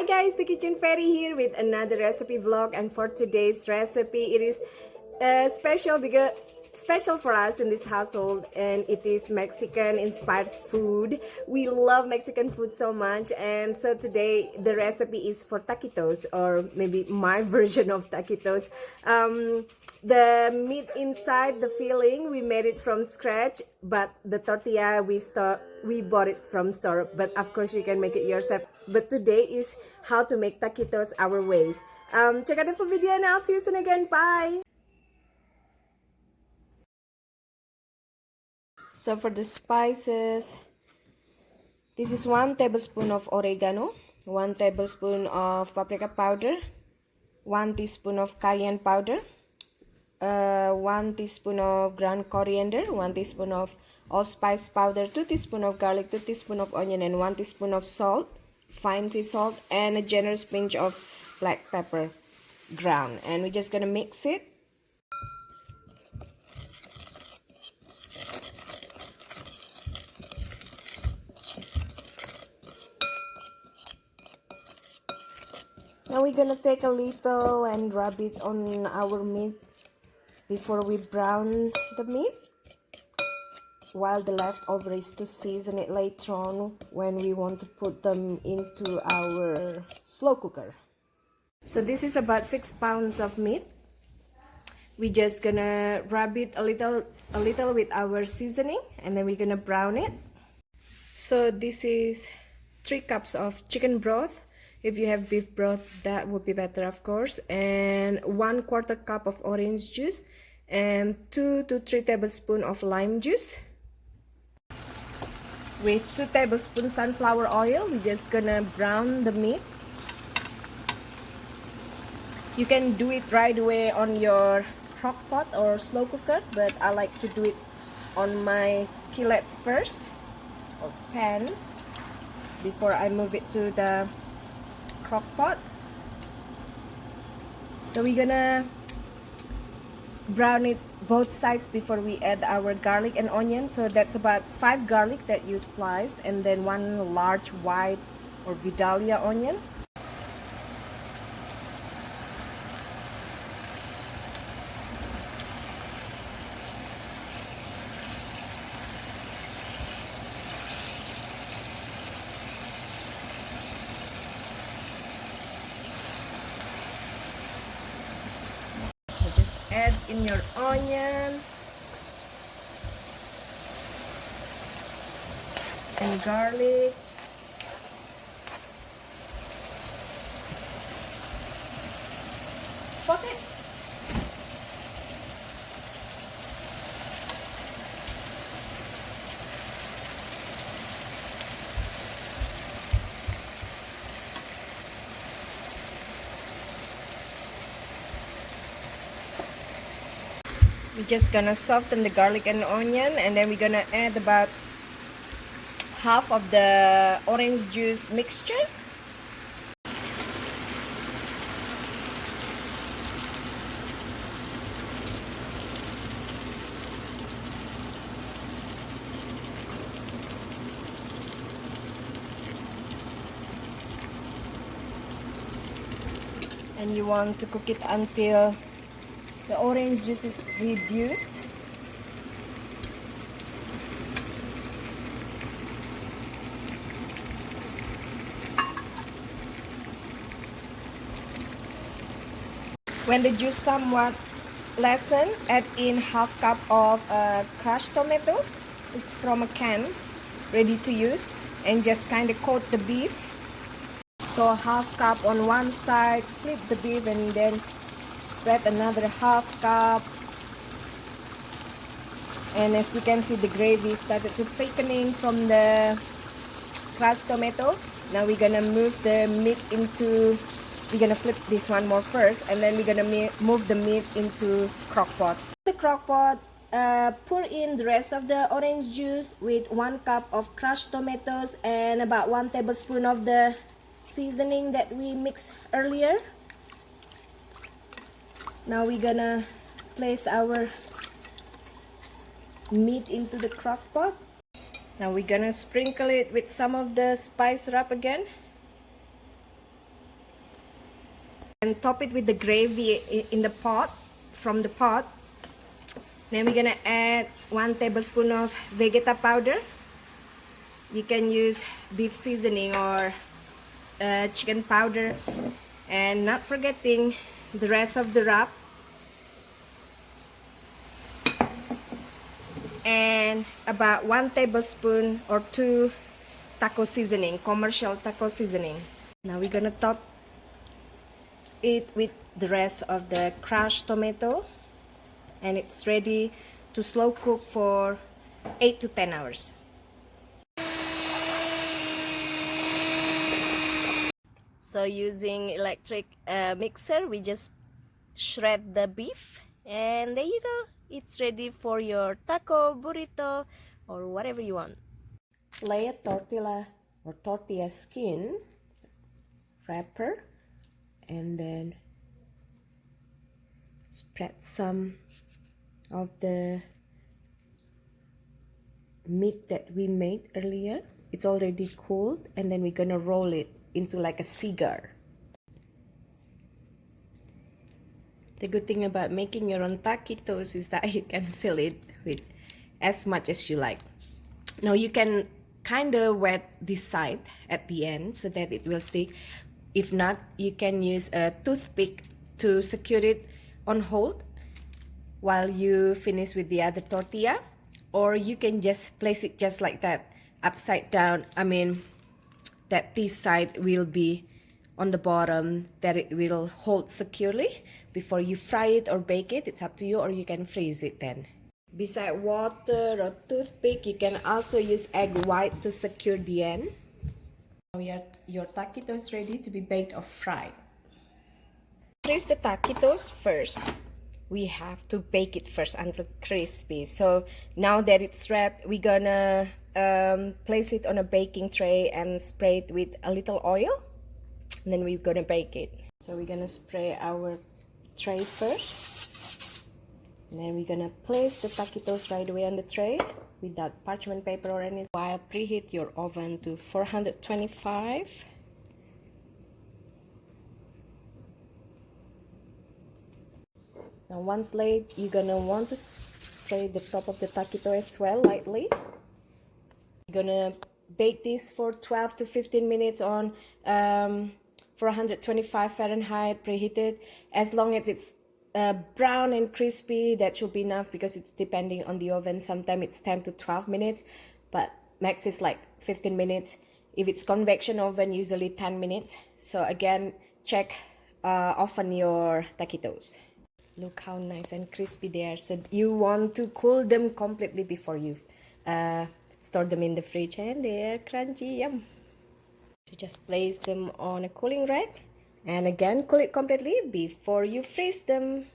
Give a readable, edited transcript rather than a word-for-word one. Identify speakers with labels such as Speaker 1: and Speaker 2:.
Speaker 1: guys, the Kitchen Fairy here with another recipe vlog, and for today's recipe it is special for us in this household, and it is Mexican inspired food. We love Mexican food so much, and so today the recipe is for taquitos, or maybe my version of taquitos. The meat inside, the filling, we made it from scratch, but the tortilla we bought it from store, but of course you can make it yourself. But today is how to make taquitos our ways. Check out the full video and I'll see you soon again. Bye. So for the spices, this is 1 tablespoon of oregano, 1 tablespoon of paprika powder, 1 teaspoon of cayenne powder, 1 teaspoon of ground coriander, 1 teaspoon of allspice powder, 2 teaspoon of garlic, 2 teaspoon of onion, and 1 teaspoon of salt, fine sea salt, and a generous pinch of black pepper ground. And we're just gonna mix it. Now we're gonna take a little and rub it on our meat before we brown the meat, while the leftover is to season it later on when we want to put them into our slow cooker. So this is about 6 pounds of meat. We're just gonna rub it a little with our seasoning, and then we're gonna brown it. So this is 3 cups of chicken broth. If you have beef broth, that would be better, of course. And 1/4 cup of orange juice, and 2 to 3 tablespoons of lime juice. With 2 tablespoons sunflower oil, we're just gonna brown the meat. You can do it right away on your crock pot or slow cooker, but I like to do it on my skillet first, or pan, before I move it to the crock pot. So we're gonna brown it both sides before we add our garlic and onion. So that's about 5 garlic that you sliced, and then 1 large white or Vidalia onion. Add in your onion and garlic. Pause it. We're just gonna soften the garlic and onion, and then we're gonna add about half of the orange juice mixture. And you want to cook it until the orange juice is reduced. When the juice somewhat lessen, add in half cup of crushed tomatoes. It's from a can, ready to use, and just kind of coat the beef. So half cup on one side, flip the beef, and then spread another half cup. And as you can see, the gravy started to thickening from the crushed tomato. Now we're gonna move the meat into, we're gonna flip this one more first, and then we're gonna move the meat into crock pot. The crock pot, pour in the rest of the orange juice with 1 cup of crushed tomatoes and about 1 tablespoon of the seasoning that we mixed earlier. Now we're gonna place our meat into the crock pot. Now we're gonna sprinkle it with some of the spice wrap again. And top it with the gravy in the pot, from the pot. Then we're gonna add 1 tablespoon of vegeta powder. You can use beef seasoning or chicken powder, and not forgetting the rest of the wrap, and about 1 tablespoon or 2 taco seasoning, commercial taco seasoning. Now we're gonna top it with the rest of the crushed tomato, and it's ready to slow cook for 8 to 10 hours. So using electric mixer, we just shred the beef, and there you go. It's ready for your taco, burrito, or whatever you want. Lay a tortilla or tortilla skin wrapper, and then spread some of the meat that we made earlier. It's already cooled, and then we're gonna roll it into like a cigar. The good thing about making your own taquitos is that you can fill it with as much as you like. Now you can kind of wet this side at the end so that it will stick. If not, you can use a toothpick to secure it on hold while you finish with the other tortilla, or you can just place it just like that, upside down. I mean, that this side will be on the bottom, that it will hold securely before you fry it or bake it. It's up to you, or you can freeze it then. Beside water or toothpick, you can also use egg white to secure the end. Now your taquitos ready to be baked or fried. Freeze the taquitos first. We have to bake it first until crispy. So now that it's wrapped, we're gonna place it on a baking tray and spray it with a little oil, and then we're gonna bake it. So we're gonna spray our tray first, and then we're gonna place the taquitos right away on the tray without parchment paper or anything. While preheat your oven to 425. Now once laid, you're gonna want to spray the top of the taquito as well lightly. You're gonna bake this for 12 to 15 minutes on 425 Fahrenheit preheated. As long as it's brown and crispy, that should be enough, because it's depending on the oven. Sometimes it's 10 to 12 minutes, but max is like 15 minutes. If it's convection oven, usually 10 minutes. So again, check often your taquitos. Look how nice and crispy they are. So you want to cool them completely before you store them in the fridge, and they're crunchy, yum. So just place them on a cooling rack, and again cool it completely before you freeze them.